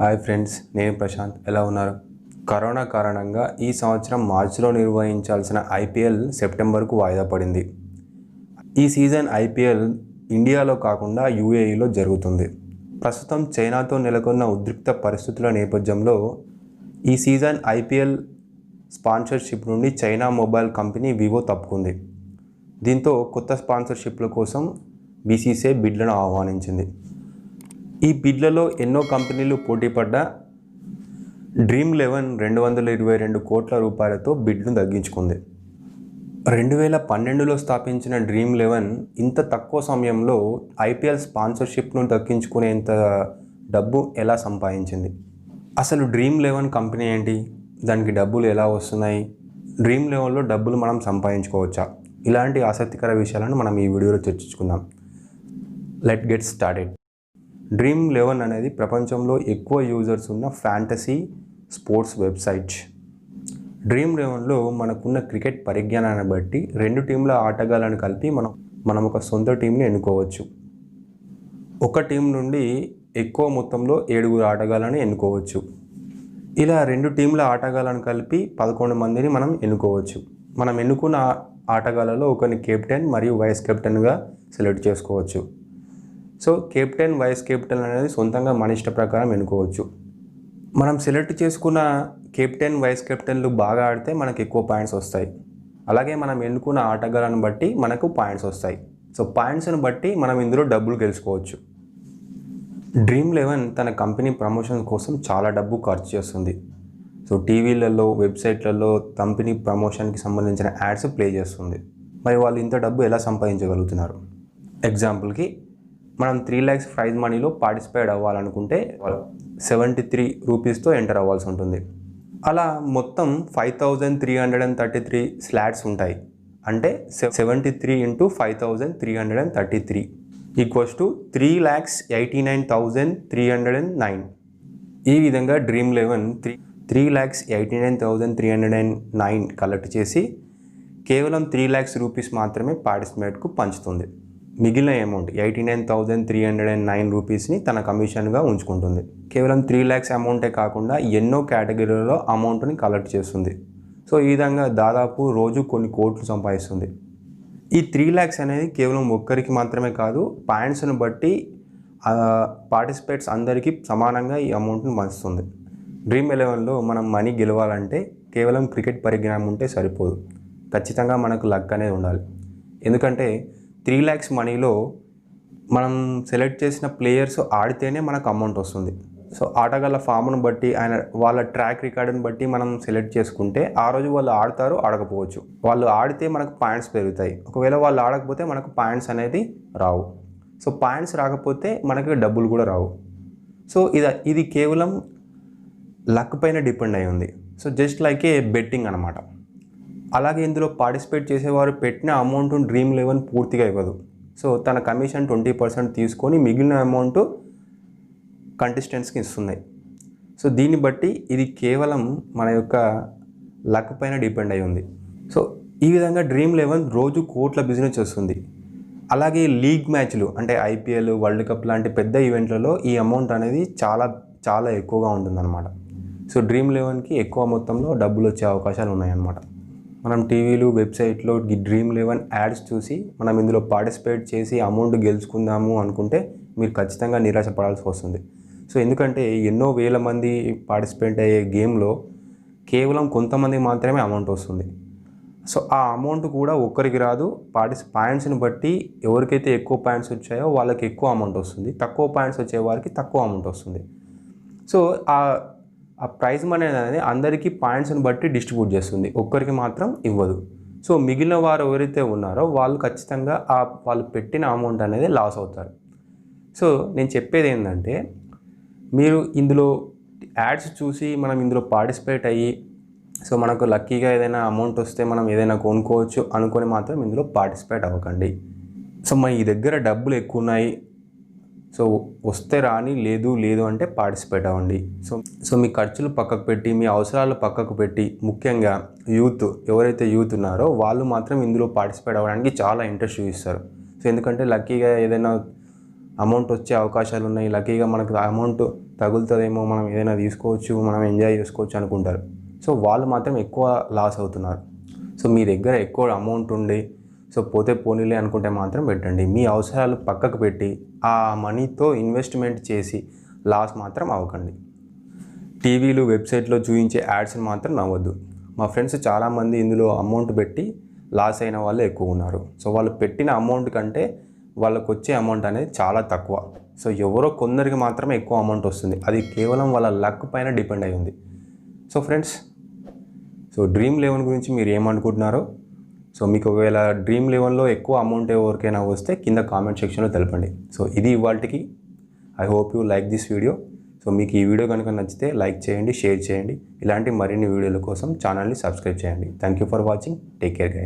Hi friends, నేను ప్రశాంత్. ఎలా ఉన్నారు? కరోనా కారణంగా ఈ సంవత్సరం మార్చిలో నిర్వహించాల్సిన ఐపీఎల్ సెప్టెంబర్కు వాయిదా పడింది. ఈ సీజన్ ఐపీఎల్ ఇండియాలో కాకుండా యూఏఈలో జరుగుతుంది. ప్రస్తుతం చైనాతో నెలకొన్న ఉద్రిక్త పరిస్థితుల నేపథ్యంలో ఈ సీజన్ ఐపీఎల్ స్పాన్సర్షిప్ నుండి చైనా మొబైల్ కంపెనీ వివో తప్పుకుంది. దీంతో కొత్త స్పాన్సర్షిప్ల కోసం బీసీసీఐ బిడ్లను ఆహ్వానించింది. ఈ బిడ్లలో ఎన్నో కంపెనీలు పోటీపడ్డ డ్రీమ్ 11 222 కోట్ల రూపాయలతో బిడ్ను తగ్గించుకుంది. 2012లో స్థాపించిన డ్రీమ్ 11 ఇంత తక్కువ సమయంలో ఐపీఎల్ స్పాన్సర్షిప్ను దక్కించుకునేంత డబ్బు ఎలా సంపాదించింది? అసలు డ్రీమ్ 11 కంపెనీ ఏంటి? దానికి డబ్బులు ఎలా వస్తున్నాయి? డ్రీమ్ 11లో డబ్బులు మనం సంపాదించుకోవచ్చా? ఇలాంటి ఆసక్తికర విషయాలను మనం ఈ వీడియోలో చర్చించుకుందాం. Let get started. డ్రీమ్ 11 అనేది ప్రపంచంలో ఎక్కువ యూజర్స్ ఉన్న ఫ్యాంటసీ స్పోర్ట్స్ వెబ్సైట్. డ్రీమ్ 11లో మనకున్న క్రికెట్ పరిజ్ఞానాన్ని బట్టి 2 టీంల ఆటగాళ్లను కలిపి మనం ఒక సొంత టీంని ఎన్నుకోవచ్చు. ఒక టీం నుండి ఎక్కువ మొత్తంలో 7 ఆటగాళ్లను ఎన్నుకోవచ్చు. ఇలా 2 టీంల ఆటగాళ్లను కలిపి 11 మందిని మనం ఎన్నుకోవచ్చు. మనం ఎన్నుకున్న ఆటగాళ్లలో ఒకరిని కెప్టెన్ మరియు వైస్ కెప్టెన్గా సెలెక్ట్ చేసుకోవచ్చు. సో కెప్టెన్, వైస్ కెప్టెన్ అనేది సొంతంగా మన ఇష్ట ప్రకారం ఎన్నుకోవచ్చు. మనం సెలెక్ట్ చేసుకున్న కెప్టెన్, వైస్ కెప్టెన్లు బాగా ఆడితే మనకు ఎక్కువ పాయింట్స్ వస్తాయి. అలాగే మనం ఎన్నుకున్న ఆటగాళ్లను బట్టి మనకు పాయింట్స్ వస్తాయి. సో పాయింట్స్ని బట్టి మనం ఇందులో డబ్బులు గెలుచుకోవచ్చు. డ్రీమ్ 11 తన కంపెనీ ప్రమోషన్ కోసం చాలా డబ్బు ఖర్చు చేస్తుంది. సో టీవీలలో, వెబ్సైట్లలో కంపెనీ ప్రమోషన్కి సంబంధించిన యాడ్స్ ప్లే చేస్తుంది. మరి వాళ్ళు ఇంత డబ్బు ఎలా సంపాదించగలుగుతున్నారు? ఎగ్జాంపుల్కి మనం 3 lakhs ప్రైజ్ మనీలో పార్టిసిపేట్ అవ్వాలనుకుంటే 73 రూపీస్తో ఎంటర్ అవ్వాల్సి ఉంటుంది. అలా మొత్తం 5333 స్లాట్స్ ఉంటాయి. అంటే 73 × 5333 ఈక్వల్స్ టు 3,89,309. ఈ విధంగా డ్రీమ్ 11 3,89,309 కలెక్ట్ చేసి కేవలం 3 lakhs రూపీస్ మాత్రమే పార్టిసిపేట్కు పంచుతుంది. మిగిలిన అమౌంట్ 89,309 రూపీస్ని తన కమిషన్గా ఉంచుకుంటుంది. కేవలం 3 lakhs అమౌంటే కాకుండా ఎన్నో కేటగిరీలలో అమౌంట్ని కలెక్ట్ చేస్తుంది. సో ఈ విధంగా దాదాపు రోజు కొన్ని కోట్లు సంపాదిస్తుంది. ఈ 3 lakhs అనేది కేవలం ఒక్కరికి మాత్రమే కాదు, పాయింట్స్ని బట్టి పార్టిసిపేట్స్ అందరికీ సమానంగా ఈ అమౌంట్ని పంచుతుంది. డ్రీమ్ 11లో మనం మనీ గెలవాలంటే కేవలం క్రికెట్ పరిజ్ఞానం ఉంటే సరిపోదు. ఖచ్చితంగా మనకు లక్ అనేది ఉండాలి. ఎందుకంటే 3 lakhs మనీలో మనం సెలెక్ట్ చేసిన ప్లేయర్స్ ఆడితేనే మనకు అమౌంట్ వస్తుంది. సో ఆటగాళ్ళ ఫామ్ను బట్టి, వాళ్ళ ట్రాక్ రికార్డుని బట్టి మనం సెలెక్ట్ చేసుకుంటే ఆ రోజు వాళ్ళు ఆడతారు, ఆడకపోవచ్చు. వాళ్ళు ఆడితే మనకు పాయింట్స్ పెరుగుతాయి. ఒకవేళ వాళ్ళు ఆడకపోతే మనకు పాయింట్స్ అనేది రావు. సో పాయింట్స్ రాకపోతే మనకి డబ్బులు కూడా రావు. సో ఇది కేవలం లక్ పైన డిపెండ్ అయి ఉంది. సో జస్ట్ లైక్ ఏ బెట్టింగ్ అనమాట. అలాగే ఇందులో పార్టిసిపేట్ చేసేవారు పెట్టిన అమౌంట్ డ్రీమ్ 11 పూర్తిగా ఇవ్వదు. సో తన కమిషన్ 20% తీసుకొని మిగిలిన అమౌంట్ కంటెస్టెంట్స్కి ఇస్తున్నాయి. సో దీన్ని బట్టి ఇది కేవలం మన యొక్క లక్ పైన డిపెండ్ అయి ఉంది. సో ఈ విధంగా డ్రీమ్ 11 రోజు కోట్ల బిజినెస్ చేస్తుంది. అలాగే లీగ్ మ్యాచ్లు అంటే ఐపీఎల్, వరల్డ్ కప్ లాంటి పెద్ద ఈవెంట్లలో ఈ అమౌంట్ అనేది చాలా చాలా ఎక్కువగా ఉంటుందన్నమాట. సో డ్రీమ్ 11కి ఎక్కువ మొత్తంలో డబ్బులు వచ్చే అవకాశాలు ఉన్నాయన్నమాట. మనం టీవీలు, వెబ్సైట్లో ఈ డ్రీమ్ 11 యాడ్స్ చూసి మనం ఇందులో పార్టిసిపేట్ చేసి అమౌంట్ గెలుచుకుందాము అనుకుంటే మీరు ఖచ్చితంగా నిరాశపడాల్సి వస్తుంది. సో ఎందుకంటే ఎన్నో వేల మంది పార్టిసిపేట్ అయ్యే గేమ్లో కేవలం కొంతమంది మాత్రమే అమౌంట్ వస్తుంది. సో ఆ అమౌంట్ కూడా ఒక్కరికి రాదు. పాయింట్స్ని బట్టి ఎవరికైతే ఎక్కువ పాయింట్స్ వచ్చాయో వాళ్ళకి ఎక్కువ అమౌంట్ వస్తుంది, తక్కువ పాయింట్స్ వచ్చే వారికి తక్కువ అమౌంట్ వస్తుంది. సో ఆ ప్రైజ్ మనీ అనేది అందరికీ పాయింట్స్ని బట్టి డిస్ట్రిబ్యూట్ చేస్తుంది, ఒక్కరికి మాత్రం ఇవ్వదు. సో మిగిలిన వారు ఎవరైతే ఉన్నారో వాళ్ళు ఖచ్చితంగా వాళ్ళు పెట్టిన అమౌంట్ అనేది లాస్ అవుతారు. సో నేను చెప్పేది ఏంటంటే, మీరు ఇందులో యాడ్స్ చూసి మనం ఇందులో పార్టిసిపేట్ అయ్యి సో మనకు లక్కీగా ఏదైనా అమౌంట్ వస్తే మనం ఏదైనా కొనుక్కోవచ్చు అనుకొని మాత్రం ఇందులో పార్టిసిపేట్ అవ్వకండి. సో మన ఈ దగ్గర డబ్బులు ఎక్కువ ఉన్నాయి, సో వస్తే రాని, లేదు అంటే పార్టిసిపేట్ అవ్వండి. సో మీ ఖర్చులు పక్కకు పెట్టి, మీ అవసరాలు పక్కకు పెట్టి, ముఖ్యంగా ఎవరైతే యూత్ ఉన్నారో వాళ్ళు మాత్రం ఇందులో పార్టిసిపేట్ అవ్వడానికి చాలా ఇంట్రెస్ట్ చూపిస్తారు. సో ఎందుకంటే లక్కీగా ఏదైనా అమౌంట్ వచ్చే అవకాశాలు ఉన్నాయి, లక్కీగా మనకు అమౌంట్ తగులుతుందేమో, మనం ఏదైనా తీసుకోవచ్చు, మనం ఎంజాయ్ చేసుకోవచ్చు అనుకుంటారు. సో వాళ్ళు మాత్రం ఎక్కువ లాస్ అవుతున్నారు. సో మీ దగ్గర ఎక్కువ అమౌంట్ ఉండి సో పోతే పోనీలే అనుకుంటే మాత్రం పెట్టండి. మీ అవసరాలు పక్కకు పెట్టి ఆ మనీతో ఇన్వెస్ట్మెంట్ చేసి లాస్ మాత్రం అవ్వకండి. టీవీలు వెబ్సైట్లో చూపించే యాడ్స్ని మాత్రం నవ్వద్దు. మా ఫ్రెండ్స్ చాలామంది ఇందులో అమౌంట్ పెట్టి లాస్ అయిన వాళ్ళు ఎక్కువ ఉన్నారు. సో వాళ్ళు పెట్టిన అమౌంట్ కంటే వాళ్ళకు వచ్చే అమౌంట్ అనేది చాలా తక్కువ. సో ఎవరో కొందరికి మాత్రమే ఎక్కువ అమౌంట్ వస్తుంది. అది కేవలం వాళ్ళ లక్ పైన డిపెండ్ అయి ఉంది. So friends, so dream eleven గురించి మీరు ఏమనుకుంటున్నారో, సో మీకు ఒకవేళ డ్రీమ్ లెవెన్లో ఎక్కువ అమౌంట్ ఎవరికైనా వస్తే కింద కామెంట్ సెక్షన్లో తెలపండి. సో ఇది ఇవాల్టికి. I hope you like this video. So మీకు ఈ వీడియో కనుక నచ్చితే లైక్ చేయండి, షేర్ చేయండి. ఇలాంటి మరిన్ని వీడియోల కోసం ఛానల్ని సబ్స్క్రైబ్ చేయండి. Thank you for watching. Take care guys.